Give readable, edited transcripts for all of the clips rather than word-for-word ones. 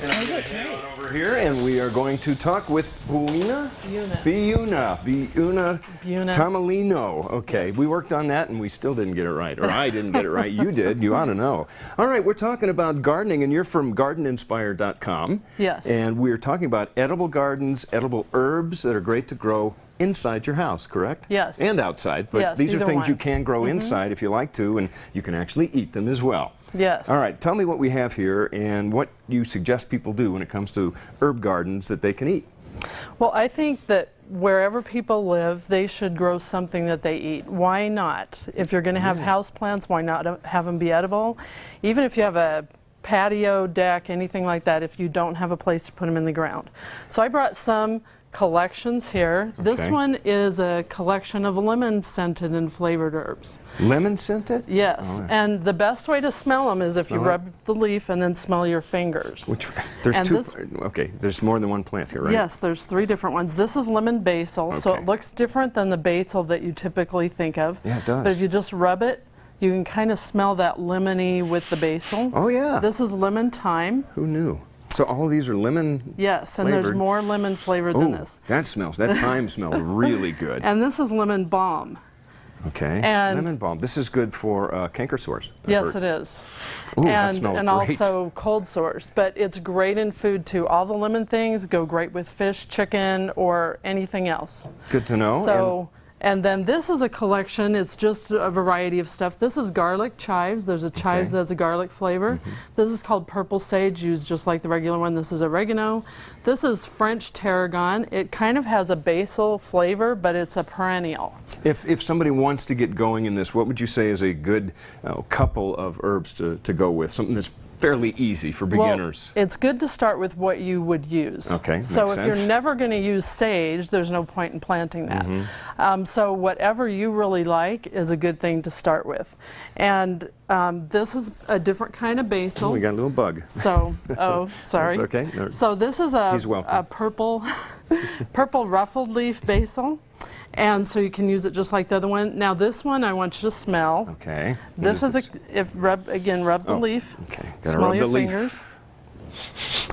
And I'm going to head on over here, and we are going to talk with Biuna Tamalino. Okay, we worked on that, and we still didn't get it right. Or I didn't get it right. You did. You ought to know. All right, we're talking about gardening, and you're from gardeninspire.com. Yes. And we're talking about edible gardens, edible herbs that are great to grow inside your house, correct? Yes. And outside, but yes, these are things one. you can grow inside if you like to, and you can actually eat them as well. Yes. All right, tell me what we have here and what you suggest people do when it comes to herb gardens that they can eat. Well, I think that wherever people live, they should grow something that they eat. Why not? If you're going to have house plants, why not have them be edible? Even if you have a patio, deck, anything like that, if you don't have a place to put them in the ground. So I brought some collections here. Okay. This one is a collection of lemon scented and flavored herbs. Lemon scented? Yes, and the best way to smell them is if you rub the leaf and then smell your fingers. Which, there's okay, there's more than one plant here, right? Yes, there's 3 different ones. This is lemon basil, so it looks different than the basil that you typically think of. Yeah, it does. But if you just rub it, you can kind of smell that lemony with the basil. Oh yeah. This is lemon thyme. Who knew? So all of these are lemon Yes, and flavored. there's more lemon flavored than this. That thyme smells really good. And this is lemon balm. Okay, and lemon balm. This is good for canker sores. Yes, it is. Ooh, that smells and great. Also cold sores, but it's great in food too. All the lemon things go great with fish, chicken, or anything else. Good to know. So, and then this is a collection. It's just a variety of stuff. This is garlic chives. There's a chives that has a garlic flavor. This is called purple sage, used just like the regular one. This is oregano. This is French tarragon. It kind of has a basil flavor, but it's a perennial. If somebody wants to get going in this, what would you say is a good couple of herbs to go with? Something that's fairly easy for beginners. Well, it's good to start with what you would use. Okay, so makes if sense. you're never going to use sage, there's no point in planting that. So whatever you really like is a good thing to start with. And this is a different kind of basil. We got a little bug. So, oh, sorry. That's okay. No. So this is a purple, purple ruffled leaf basil. And so you can use it just like the other one. Now this one I want you to smell. Okay. This is rub the leaf. Okay. Gotta Smell rub your the leaf. fingers.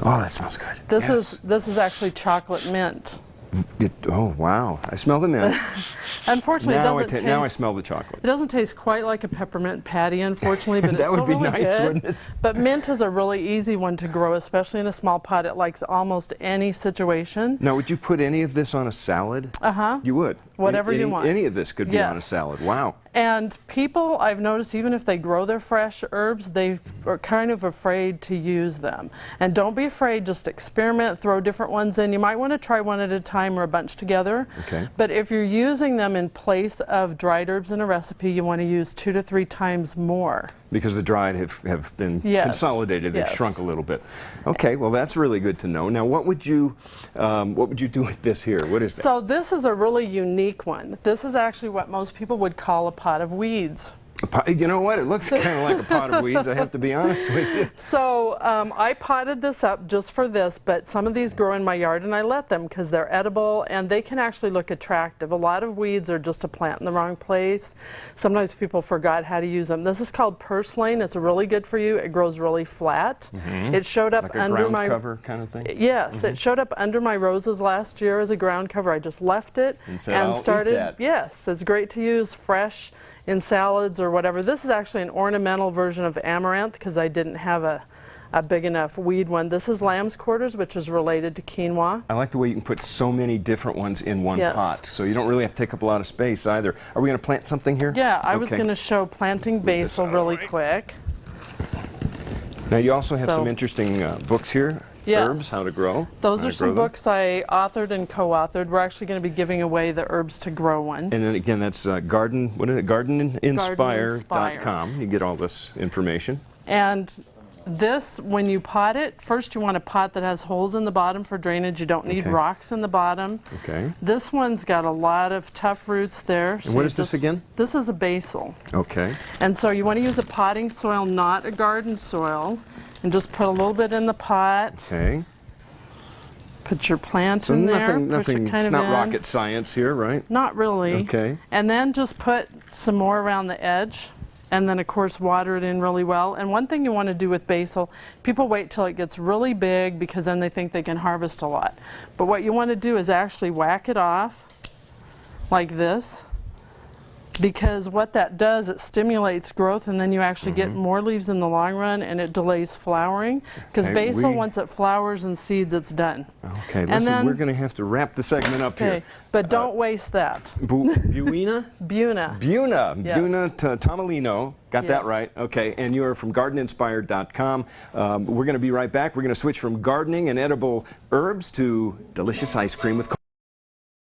Oh, that smells good. This is actually chocolate mint. Oh wow! I smell the mint. Unfortunately, now I smell the chocolate. It doesn't taste quite like a peppermint patty, unfortunately, but that it's would still be really nice, good. wouldn't it? But mint is a really easy one to grow, especially in a small pot. It likes almost any situation. Now, would you put any of this on a salad? You would. Whatever you want. Any of this could be on a salad. Wow. And people, I've noticed, even if they grow their fresh herbs, they are kind of afraid to use them. And don't be afraid, just experiment, throw different ones in. You might want to try one at a time or a bunch together. Okay. But if you're using them in place of dried herbs in a recipe, you want to use 2 to 3 times more. Because the dried have been consolidated, they've shrunk a little bit. Okay, well that's really good to know. Now what would you do with this here? What is that? So this is a really unique one. This is actually what most people would call a pot of weeds. You know what? It looks kind of like a pot of weeds, I have to be honest with you. So I potted this up just for this, but some of these grow in my yard and I let them because they're edible and they can actually look attractive. A lot of weeds are just a plant in the wrong place. Sometimes people forgot how to use them. This is called purslane. It's really good for you. It grows really flat. It showed up like a under ground cover kind of thing? Yes, it showed up under my roses last year as a ground cover. I just left it and started. Eat that. Yes, it's great to use fresh in salads or whatever. This is actually an ornamental version of amaranth because I didn't have a big enough weed one. This is lamb's quarters, which is related to quinoa. I like the way you can put so many different ones in one pot, so you don't really have to take up a lot of space either. Are we going to plant something here? Yeah, I was going to show planting basil really quick. Now you also have some interesting books here. Yes. Herbs, how to grow. Those are some books I authored and co-authored. We're actually going to be giving away the herbs to grow one. And then again, that's gardeninspire.com. You get all this information. And this, when you pot it, first you want a pot that has holes in the bottom for drainage. You don't need rocks in the bottom. Okay. This one's got a lot of tough roots there. And what is this again? This is a basil. Okay. And so you want to use a potting soil, not a garden soil. And just put a little bit in the pot. Okay. Put your plant in there. It's not rocket science here, right? Not really. Okay. And then just put some more around the edge and then of course water it in really well. And one thing you want to do with basil, people wait till it gets really big because then they think they can harvest a lot. But what you want to do is actually whack it off like this, because what that does, it stimulates growth, and then you actually get more leaves in the long run, and it delays flowering, because Okay, basil, once it flowers and seeds, it's done. Okay, And listen, then- we're going to have to wrap the segment up Okay, here. but don't waste that. Buena? Buna. Buna. Yes. Buna Tomilino. Got that Yes. right. Okay, and you are from gardeninspired.com. We're going to be right back. We're going to switch from gardening and edible herbs to delicious ice cream with